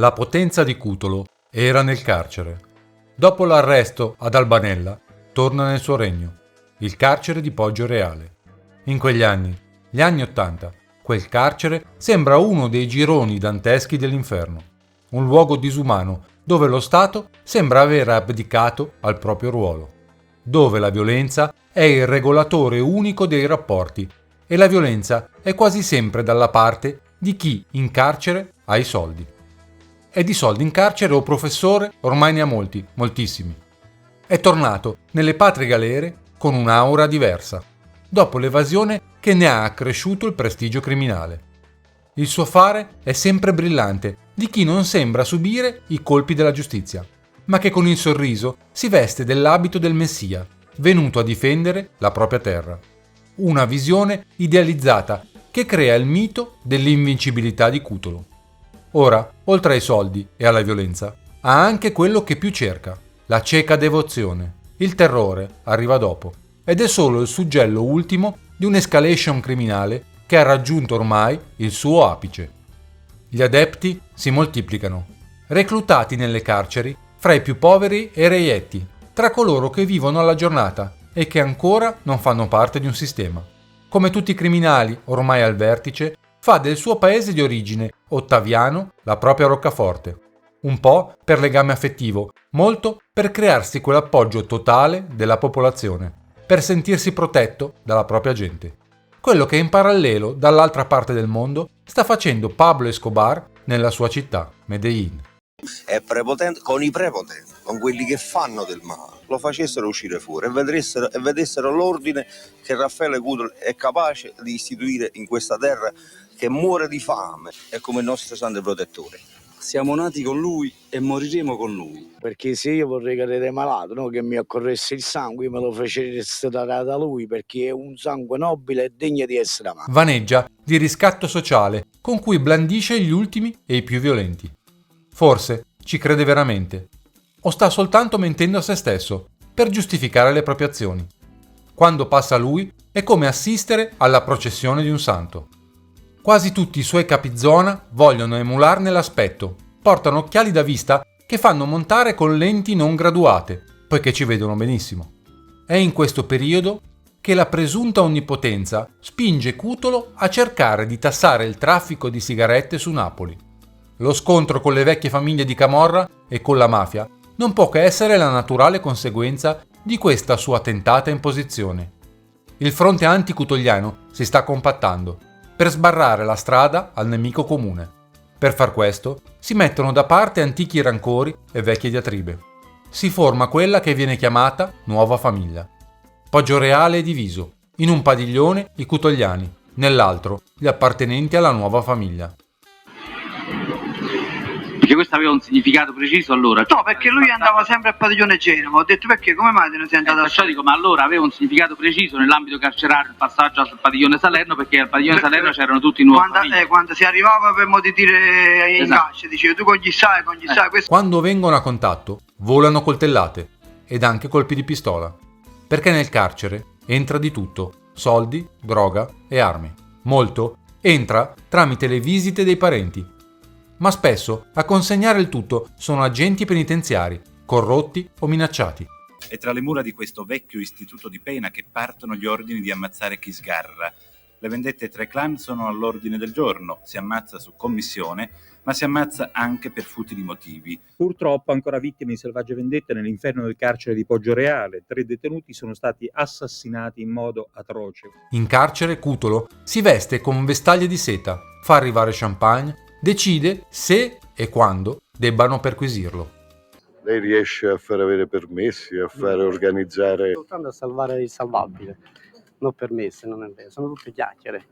La potenza di Cutolo era nel carcere. Dopo l'arresto ad Albanella, torna nel suo regno, il carcere di Poggioreale. In quegli anni, gli anni '80, quel carcere sembra uno dei gironi danteschi dell'inferno, un luogo disumano dove lo Stato sembra aver abdicato al proprio ruolo, dove la violenza è il regolatore unico dei rapporti e la violenza è quasi sempre dalla parte di chi in carcere ha i soldi. E di soldi in carcere o professore ormai ne ha molti, moltissimi. È tornato nelle patrie galere con un'aura diversa, dopo l'evasione che ne ha accresciuto il prestigio criminale. Il suo fare è sempre brillante di chi non sembra subire i colpi della giustizia, ma che con il sorriso si veste dell'abito del Messia, venuto a difendere la propria terra. Una visione idealizzata che crea il mito dell'invincibilità di Cutolo. Ora, oltre ai soldi e alla violenza, ha anche quello che più cerca, la cieca devozione. Il terrore arriva dopo ed è solo il suggello ultimo di un'escalation criminale che ha raggiunto ormai il suo apice. Gli adepti si moltiplicano, reclutati nelle carceri fra i più poveri e reietti, tra coloro che vivono alla giornata e che ancora non fanno parte di un sistema. Come tutti i criminali ormai al vertice, fa del suo paese di origine, Ottaviano, la propria roccaforte. Un po' per legame affettivo, molto per crearsi quell'appoggio totale della popolazione, per sentirsi protetto dalla propria gente. Quello che in parallelo, dall'altra parte del mondo, sta facendo Pablo Escobar nella sua città, Medellin. È prepotente con i prepotenti, con quelli che fanno del male, lo facessero uscire fuori e vedessero l'ordine che Raffaele Cutolo è capace di istituire in questa terra che muore di fame, è come il nostro santo protettore. Siamo nati con lui e moriremo con lui. Perché se io vorrei cadere malato, no, che mi occorresse il sangue, io me lo facessi dare da lui, perché è un sangue nobile e degno di essere amato. Vaneggia di riscatto sociale con cui blandisce gli ultimi e i più violenti. Forse ci crede veramente, o sta soltanto mentendo a se stesso per giustificare le proprie azioni. Quando passa lui è come assistere alla processione di un santo. Quasi tutti i suoi capizona vogliono emularne l'aspetto, portano occhiali da vista che fanno montare con lenti non graduate, poiché ci vedono benissimo. È in questo periodo che la presunta onnipotenza spinge Cutolo a cercare di tassare il traffico di sigarette su Napoli. Lo scontro con le vecchie famiglie di Camorra e con la mafia non può che essere la naturale conseguenza di questa sua tentata imposizione. Il fronte anti-cutoliano si sta compattando per sbarrare la strada al nemico comune. Per far questo si mettono da parte antichi rancori e vecchie diatribe. Si forma quella che viene chiamata nuova famiglia. Poggioreale è diviso, in un padiglione i cutoliani, nell'altro gli appartenenti alla nuova famiglia. Perché questo aveva un significato preciso allora? No, perché lui andava sempre al padiglione Genova. Ho detto perché, come mai te ne sei andato perciò dico, ma allora aveva un significato preciso nell'ambito carcerario il passaggio al padiglione Salerno, perché al padiglione Salerno c'erano tutti i nuovi quando si arrivava per modo di dire in caccia, diceva tu con gli sai. Questo... Quando vengono a contatto, volano coltellate ed anche colpi di pistola. Perché nel carcere entra di tutto, soldi, droga e armi. Molto entra tramite le visite dei parenti. Ma spesso a consegnare il tutto sono agenti penitenziari, corrotti o minacciati. È tra le mura di questo vecchio istituto di pena che partono gli ordini di ammazzare chi sgarra. Le vendette tra i clan sono all'ordine del giorno, si ammazza su commissione, ma si ammazza anche per futili motivi. Purtroppo ancora vittime di selvagge vendette nell'inferno del carcere di Poggioreale. 3 detenuti sono stati assassinati in modo atroce. In carcere Cutolo si veste con vestaglie di seta, fa arrivare champagne, decide se e quando debbano perquisirlo. Lei riesce a far avere permessi, a far organizzare... Soltanto a salvare il salvabile, non permessi, non è vero, sono tutte chiacchiere.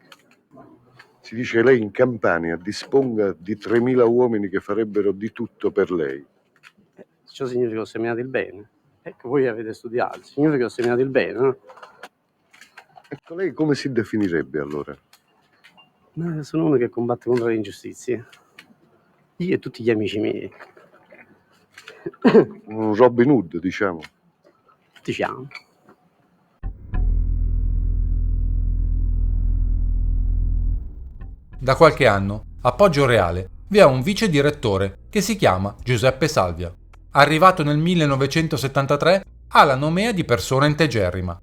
Si dice che lei in Campania disponga di 3.000 uomini che farebbero di tutto per lei. Ciò significa che ho seminato il bene. Ecco, voi avete studiato, significa che ho seminato il bene, no? Ecco, lei come si definirebbe allora? Ma sono uno che combatte contro le ingiustizie. Io e tutti gli amici miei. Un Robin Hood, diciamo. Diciamo. Da qualche anno, a Poggioreale, vi è un vice direttore che si chiama Giuseppe Salvia. Arrivato nel 1973 ha la nomea di persona integerrima.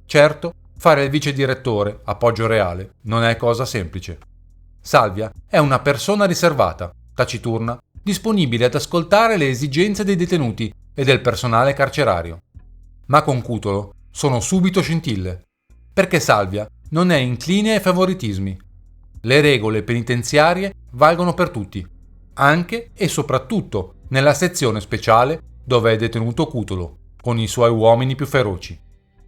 Certo, fare il vice direttore a Poggioreale non è cosa semplice. Salvia è una persona riservata, taciturna, disponibile ad ascoltare le esigenze dei detenuti e del personale carcerario. Ma con Cutolo sono subito scintille, perché Salvia non è incline ai favoritismi. Le regole penitenziarie valgono per tutti, anche e soprattutto nella sezione speciale dove è detenuto Cutolo, con i suoi uomini più feroci.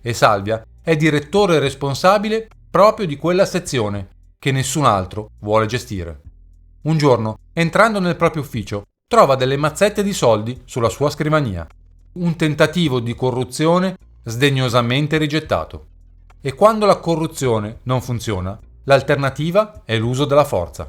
E Salvia è direttore responsabile proprio di quella sezione che nessun altro vuole gestire. Un giorno, entrando nel proprio ufficio, trova delle mazzette di soldi sulla sua scrivania. Un tentativo di corruzione sdegnosamente rigettato. E quando la corruzione non funziona, l'alternativa è l'uso della forza.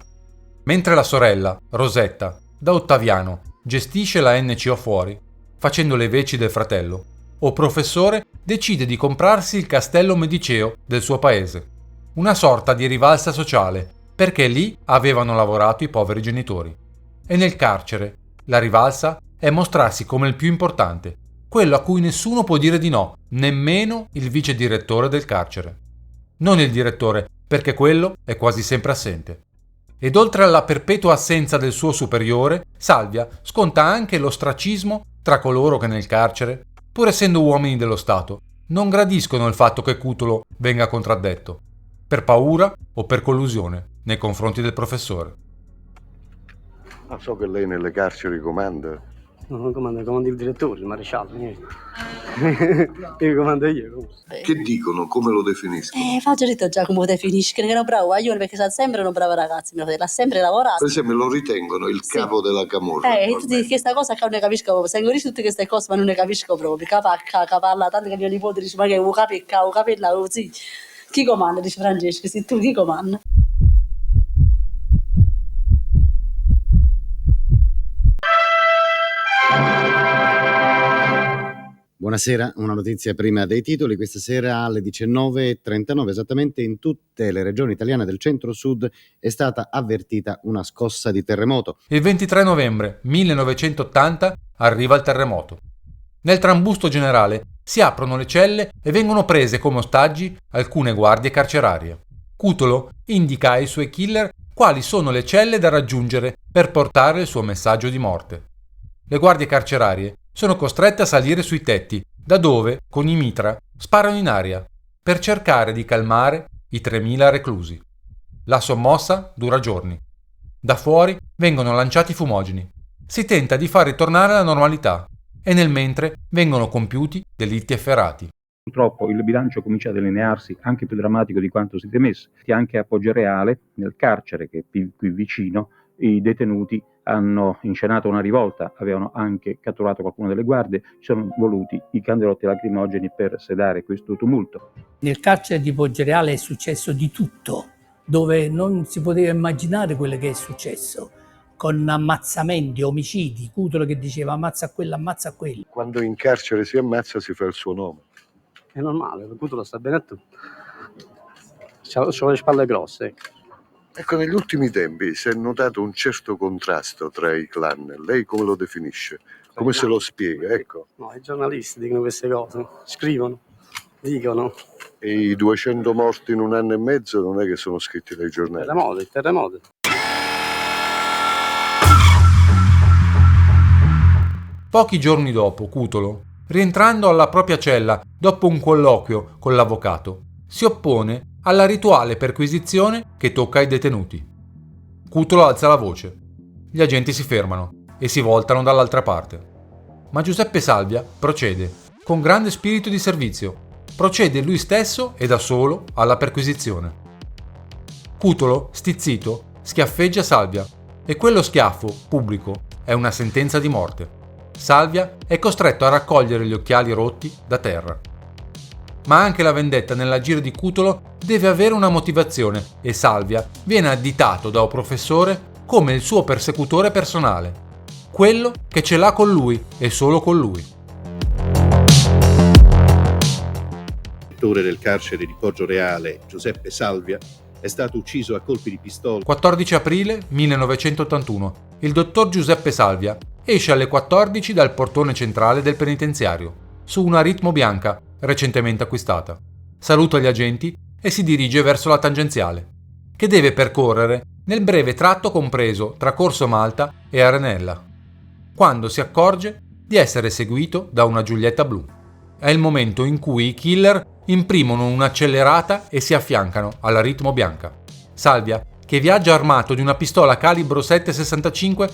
Mentre la sorella, Rosetta, da Ottaviano, gestisce la NCO fuori, facendo le veci del fratello, o professore decide di comprarsi il castello mediceo del suo paese. Una sorta di rivalsa sociale, perché lì avevano lavorato i poveri genitori. E nel carcere la rivalsa è mostrarsi come il più importante, quello a cui nessuno può dire di no, nemmeno il vice direttore del carcere. Non il direttore, perché quello è quasi sempre assente. Ed oltre alla perpetua assenza del suo superiore, Salvia sconta anche l'ostracismo tra coloro che nel carcere, pur essendo uomini dello Stato, non gradiscono il fatto che Cutolo venga contraddetto, per paura o per collusione nei confronti del professore. Ma so che lei nelle carceri comanda. No, non comando il direttore, il maresciallo, niente. Io comando io. Che dicono? Come lo definiscono? Faccio detto già come lo definiscono, che è un bravo guaglione, perché sa sempre un bravo ragazzo, mio fratello, ha sempre lavorato. Per esempio lo ritengono il capo della camorra. Tu dici questa cosa che non ne capisco proprio, seguo tutte queste cose ma non ne capisco proprio, parla tanto che mio nipote dice ma che un capella così. Chi comanda? Dice Francesco, se tu chi comanda? Buonasera, una notizia prima dei titoli. Questa sera alle 19:39 esattamente in tutte le regioni italiane del centro-sud è stata avvertita una scossa di terremoto. Il 23 novembre 1980 arriva il terremoto. Nel trambusto generale si aprono le celle e vengono prese come ostaggi alcune guardie carcerarie. Cutolo indica ai suoi killer quali sono le celle da raggiungere per portare il suo messaggio di morte. Le guardie carcerarie sono costrette a salire sui tetti, da dove, con i mitra, sparano in aria, per cercare di calmare i 3.000 reclusi. La sommossa dura giorni. Da fuori vengono lanciati fumogeni. Si tenta di far ritornare la normalità e nel mentre vengono compiuti delitti efferati. Purtroppo il bilancio comincia a delinearsi anche più drammatico di quanto si temesse. Anche a Poggioreale, nel carcere che è qui vicino, i detenuti hanno inscenato una rivolta, avevano anche catturato qualcuno delle guardie, ci sono voluti i candelotti lacrimogeni per sedare questo tumulto. Nel carcere di Poggioreale è successo di tutto, dove non si poteva immaginare quello che è successo, con ammazzamenti, omicidi, Cutolo che diceva ammazza quello, ammazza quello. Quando in carcere si ammazza si fa il suo nome. È normale, Cutolo sta bene a tutto. C'ho le spalle grosse. Ecco, negli ultimi tempi si è notato un certo contrasto tra i clan. Lei come lo definisce? Come se lo spiega? Ecco. No, i giornalisti dicono queste cose, scrivono, dicono. E i 200 morti in un anno e mezzo non è che sono scritti dai giornali. Il terremoto. Pochi giorni dopo, Cutolo, rientrando alla propria cella dopo un colloquio con l'avvocato, si oppone alla rituale perquisizione che tocca ai detenuti. Cutolo alza la voce. Gli agenti si fermano e si voltano dall'altra parte. Ma Giuseppe Salvia procede, con grande spirito di servizio. Procede lui stesso e da solo alla perquisizione. Cutolo, stizzito, schiaffeggia Salvia e quello schiaffo, pubblico, è una sentenza di morte. Salvia è costretto a raccogliere gli occhiali rotti da terra. Ma anche la vendetta nell'agire di Cutolo deve avere una motivazione e Salvia viene additato da un professore come il suo persecutore personale, quello che ce l'ha con lui e solo con lui. Il direttore del carcere di Poggioreale, Giuseppe Salvia, è stato ucciso a colpi di pistola. 14 aprile 1981. Il dottor Giuseppe Salvia esce alle 14 dal portone centrale del penitenziario, su una Ritmo bianca recentemente acquistata. Saluta gli agenti e si dirige verso la tangenziale, che deve percorrere nel breve tratto compreso tra Corso Malta e Arenella, quando si accorge di essere seguito da una Giulietta blu. È il momento in cui i killer imprimono un'accelerata e si affiancano alla Ritmo bianca. Salvia, che viaggia armato di una pistola calibro 7,65,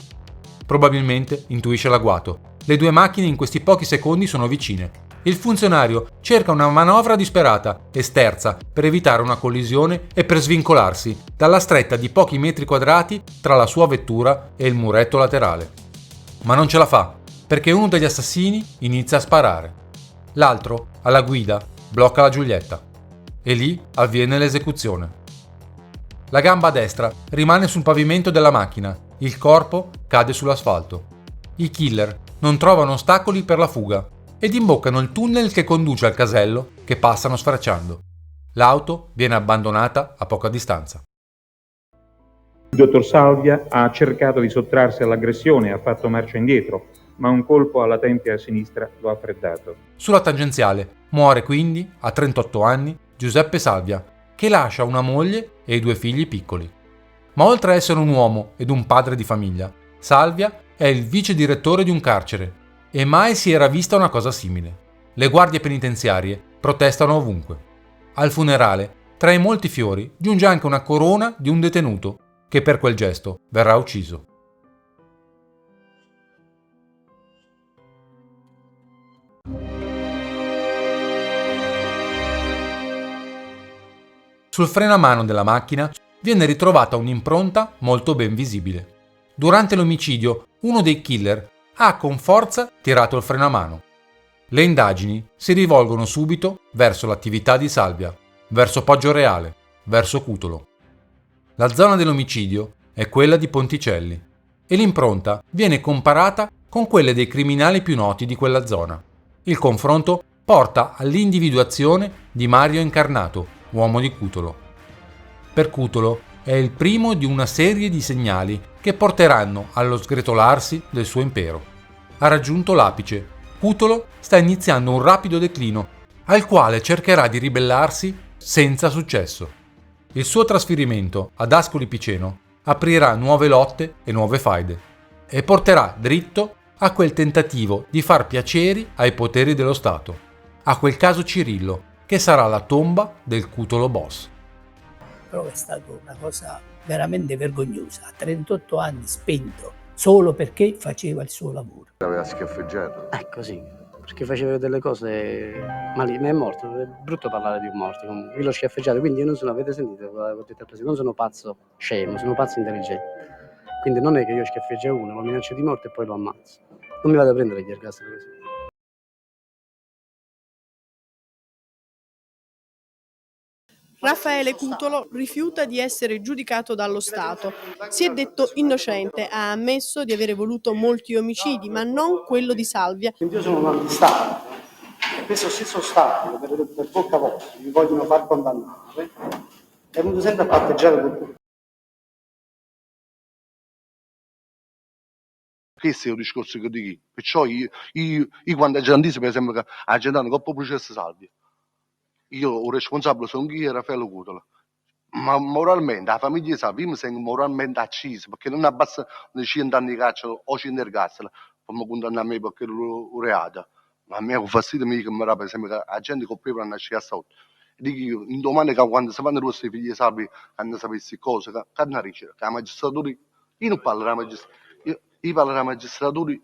probabilmente intuisce l'agguato. Le due macchine in questi pochi secondi sono vicine. Il funzionario cerca una manovra disperata e sterza per evitare una collisione e per svincolarsi dalla stretta di pochi metri quadrati tra la sua vettura e il muretto laterale. Ma non ce la fa, perché uno degli assassini inizia a sparare. L'altro, alla guida, blocca la Giulietta. E lì avviene l'esecuzione. La gamba destra rimane sul pavimento della macchina, il corpo cade sull'asfalto. I killer non trovano ostacoli per la fuga ed imboccano il tunnel che conduce al casello che passano sfracciando. L'auto viene abbandonata a poca distanza. Il dottor Salvia ha cercato di sottrarsi all'aggressione e ha fatto marcia indietro, ma un colpo alla tempia sinistra lo ha freddato. Sulla tangenziale muore quindi, a 38 anni, Giuseppe Salvia, che lascia una moglie e 2 figli piccoli. Ma oltre a essere un uomo ed un padre di famiglia, Salvia è il vice direttore di un carcere e mai si era vista una cosa simile. Le guardie penitenziarie protestano ovunque. Al funerale, tra i molti fiori, giunge anche una corona di un detenuto che per quel gesto verrà ucciso. Sul freno a mano della macchina viene ritrovata un'impronta molto ben visibile. Durante l'omicidio, uno dei killer ha con forza tirato il freno a mano. Le indagini si rivolgono subito verso l'attività di Salvia, verso Poggioreale, verso Cutolo. La zona dell'omicidio è quella di Ponticelli e l'impronta viene comparata con quelle dei criminali più noti di quella zona. Il confronto porta all'individuazione di Mario Incarnato, uomo di Cutolo. Per Cutolo è il primo di una serie di segnali che porteranno allo sgretolarsi del suo impero. Ha raggiunto l'apice. Cutolo sta iniziando un rapido declino, al quale cercherà di ribellarsi senza successo. Il suo trasferimento ad Ascoli Piceno aprirà nuove lotte e nuove faide e porterà dritto a quel tentativo di far piaceri ai poteri dello Stato, a quel caso Cirillo, che sarà la tomba del Cutolo boss. Però è stata una cosa veramente vergognosa, a 38 anni spento, solo perché faceva il suo lavoro. L'aveva schiaffeggiato. Così, perché faceva delle cose mali, ma è morto, è brutto parlare di un morto comunque. Io l'ho schiaffeggiato, quindi io non sono, avete sentito, ho detto al presidente, non sono pazzo scemo, sono pazzo intelligente. Quindi non è che io schiaffeggia uno, lo minaccio di morte e poi lo ammazzo. Non mi vado a prendere gli ergastoli così. Raffaele Cutolo rifiuta di essere giudicato dallo Stato. Si è detto innocente, ha ammesso di avere voluto molti omicidi, ma non quello di Salvia. Quindi io sono un antistato e questo stesso Stato, per bocca vostra, mi vogliono far condannare, è venuto sempre a patteggiare con tutti. Questo è il discorso che dico. Perciò io quando agenti, per esempio, che agentano coppa processo Salvia, io il responsabile sono io e Raffaele Cutolo. Ma moralmente, la famiglia di Salvia, io mi sento moralmente accisa, perché non abbassa 100 anni di carcere o 100 ergastoli per mi condannare a me perché ero reato. Ma a me con fastidio mi dicono, per esempio, che la gente che prima nasce a sotto. Dico io, in domani che quando si fanno questi figli di Salvia, quando sapessi cose, che hanno ricerca, che la magistratura, io non parlo della magistratura. Io parlo della magistratura,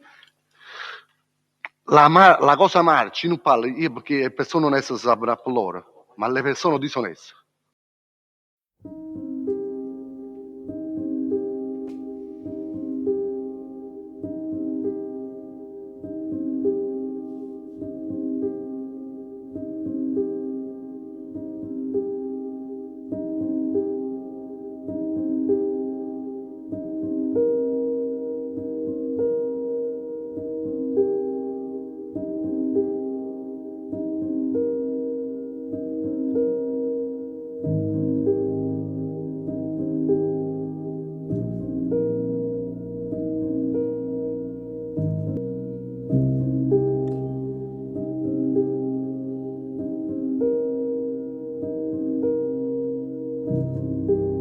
la cosa marcia, io non parlo io perché le persone oneste si sapranno per loro, ma le persone disoneste.